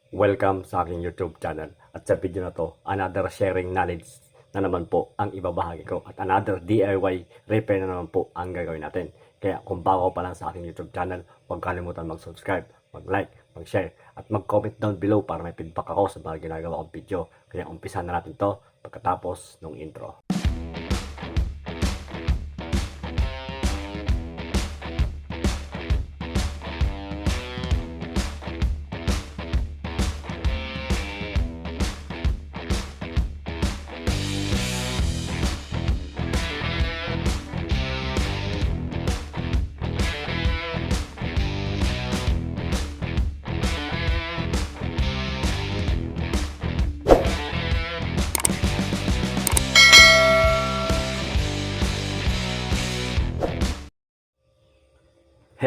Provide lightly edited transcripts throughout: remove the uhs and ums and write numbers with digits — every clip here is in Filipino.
Welcome sa aking YouTube channel. At sa video na to, another sharing knowledge na naman po ang ibabahagi ko. At another DIY repair na naman po ang gagawin natin. Kaya kung bago pa lang sa aking YouTube channel, huwag kalimutan mag-subscribe, mag-like, mag-share, at mag-comment down below para may feedback ako sa mga ginagawa kong video. Kaya umpisa na natin to pagkatapos ng intro.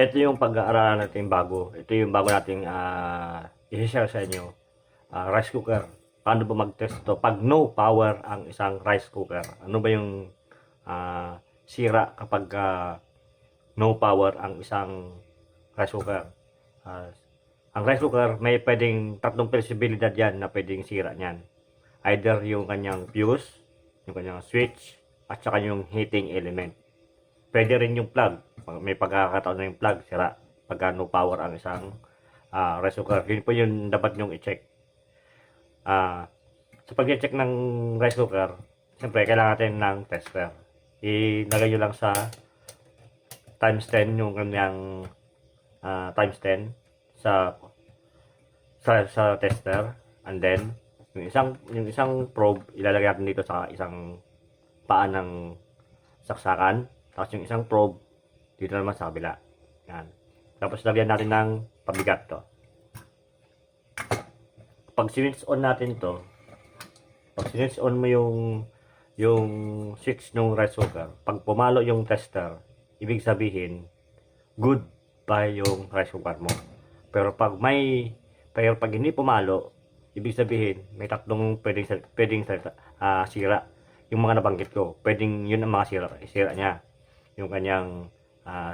Ito yung pag-aaralan natin bago. Ito yung bago nating i-share sa inyo. Rice cooker. Paano ba mag-test ito? Pag no power ang isang rice cooker. Ano ba yung sira kapag no power ang isang rice cooker? Ang rice cooker, may pwedeng tatlong posibilidad yan na pwedeng sira niyan. Either yung kanyang fuse, yung kanyang switch, at saka yung heating element. Pwede rin yung plug. May pagkakataon na yung plug sira pagka no power ang isang rice cooker. Yun po yung dapat nyong i-check. Sa pag-check ng rice cooker, siyempre kailangan natin ng tester. Ilagay nyo lang sa times 10 yung kanyang times 10 sa tester, and then yung isang probe ilalagay natin dito sa isang paa ng saksakan. Tapos yung isang probe dito naman sa kabila. Yan. Tapos lagyan natin ng pabigat to. Pag switch on natin to, pag switch on mo yung switch ng rice cooker, pag pumalo yung tester, ibig sabihin good pa yung rice cooker mo. Pero pag hindi pumalo, ibig sabihin may tatlong pwedeng sira. Yung mga nabanggit ko, pwedeng yun ang mga sira niya. Yung kanyang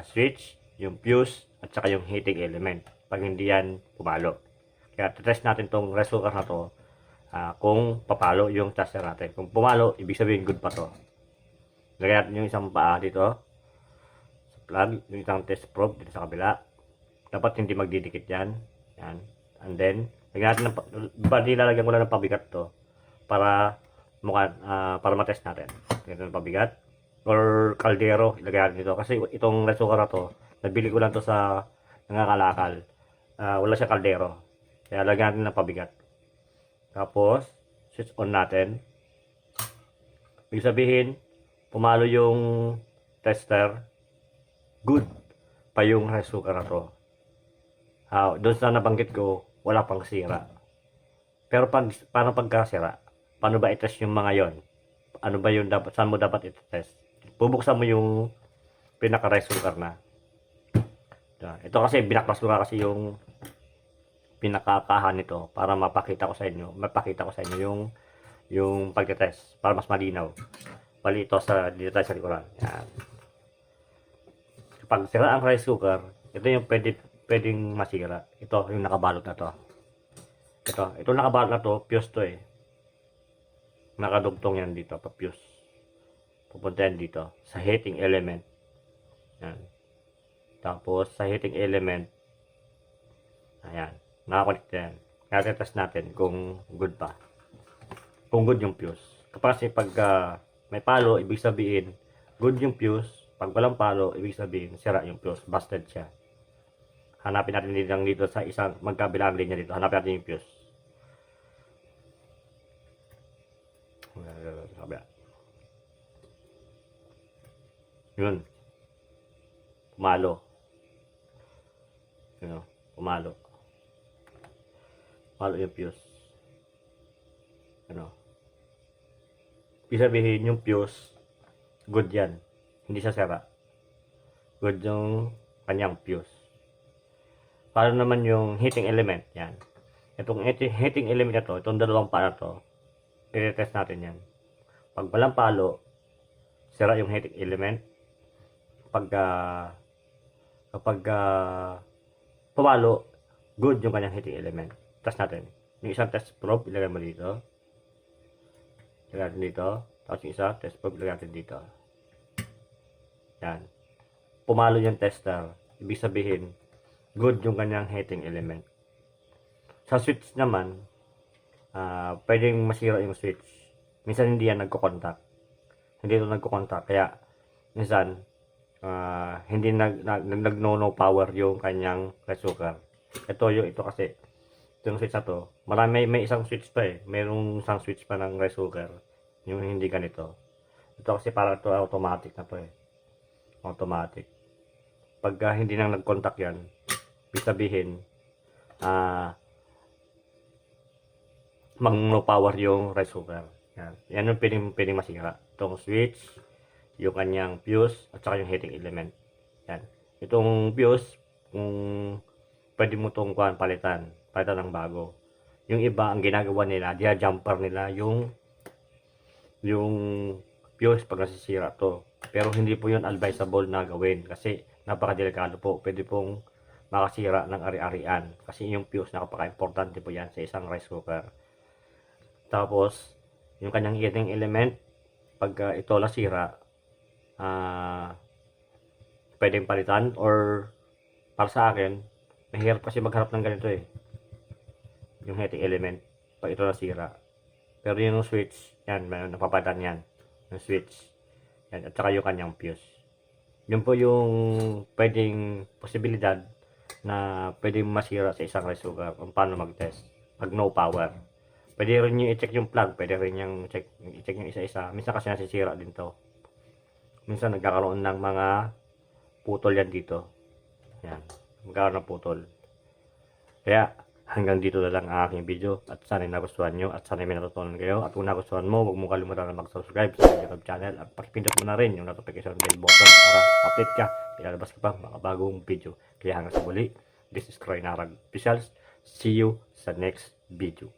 switch, yung fuse, at saka yung heating element. Pag hindi yan pumalo. Kaya test natin tong rice cooker na to kung papalo yung tester natin. Kung pumalo, ibig sabihin good pa to. Lagyan natin yung isang paa dito sa plug, yung isang test probe dito sa kabila. Dapat hindi magdidikit yan. Yan. And then, lagyan natin nilalagyan ko lang ng pabigat to para matest natin. Lagyan ng pabigat or kaldero ilagay natin dito kasi itong rice cooker na to nabili ko lang to sa nangakalakal. Wala siya kaldero, kaya lagyan natin ng pabigat. Tapos switch on natin. Ibig sabihin pumalo yung tester, good pa yung rice cooker na to. Doon sa nabanggit ko wala pang sira. Pero paano pagkasira? Paano ba i-test yung mga yon? Ano ba yung saan mo dapat i-test? Bubuksan mo yung pinaka rice cooker na. Ito kasi binaklas ko kasi yung pinakakahan nito para mapakita ko sa inyo yung pagte-test para mas malinaw. Bali ito dito tayo sa likuran. Yan. Kapag sira ang rice cooker, ito yung pwedeng masira. Ito yung nakabalot na to. Ito nakabalot na to, fuse to eh. Nakadugtong yan dito pa fuse. Pupunta yan dito sa heating element. Yan. Tapos sa heating element, ayan, nakakonect yan. Kaya test natin kung good pa. Kung good yung fuse. Kasi pag may palo, ibig sabihin good yung fuse. Pag walang palo, ibig sabihin sira yung fuse. Busted siya. Hanapin natin dito sa isang magkabilang linya dito. Hanapin natin yung fuse. Yun. Pumalo. Yun, pumalo. Pumalo yung fuse. Ano? Ibig sabihin yung fuse, good yan. Hindi siya sira. Good yung kanyang fuse. Paano naman yung heating element? Yan. Itong heating element na to, itong dalawang pala to, i-test natin yan. Pag walang palo, sira yung heating element. Kapag pumalo, good yung kanyang heating element. test natin. Yung isang test probe, ilagay mo dito. Ilagay natin dito. Tapos yung isa, test probe, ilagay natin dito. Yan. Pumalo yung tester. Ibig sabihin, good yung kanyang heating element. Sa switch naman, pwedeng masira yung switch. Minsan hindi yan nagko-contact. Hindi ito nagko-contact. Kaya, minsan, hindi nag-no power yung kanyang rice cooker. Ito kasi, itong switch na to, may isang switch pa eh. Mayroong isang switch pa ng rice cooker. Yung hindi ganito. Ito kasi para ito automatic na to eh. Automatic. Pagka hindi nang nag-contact yan, ibig sabihin, mag-no power yung rice cooker. Yan yung pwedeng masira. Itong switch, yung kanyang fuse, at saka yung heating element. Yan. Itong fuse, kung pwede mo itong palitan ng bago. Yung iba, ang ginagawa nila, jumper nila yung fuse pag nasisira to. Pero hindi po yun advisable na gawin kasi napakadelikado po. Pwede pong makasira ng ari-arian kasi yung fuse napaka-importante po yan sa isang rice cooker. Tapos, yung kanyang heating element, pag ito nasira, pwedeng palitan or para sa akin, mahirap kasi magharap ng ganito eh. Yung heating element, pag ito nasira. Pero yung switch, yan, napapalitan yan. Yung switch. Yan, at saka yung kanyang fuse. Yun po yung pwedeng posibilidad na pwedeng masira sa isang rice cooker kung paano mag-test. Pag no power. Pwede rin yung i-check yung plug, pwede rin yung i-check yung isa-isa. Minsan kasi nasisira din to. Minsan nagkakaroon ng mga putol yan dito. Yan, magkakaroon ng putol. Kaya hanggang dito na lang ang aking video at sana nagustuhan nyo at sana may natutunan kayo. At kung nagustuhan mo, huwag mo kalimutan na mag-subscribe sa YouTube channel at pakipindot mo na rin yung notification bell button para update ka. Ilalabas ka pa mga bagong video. Kaya hanggang sa muli, this is Croy Narag Officials. See you sa next video.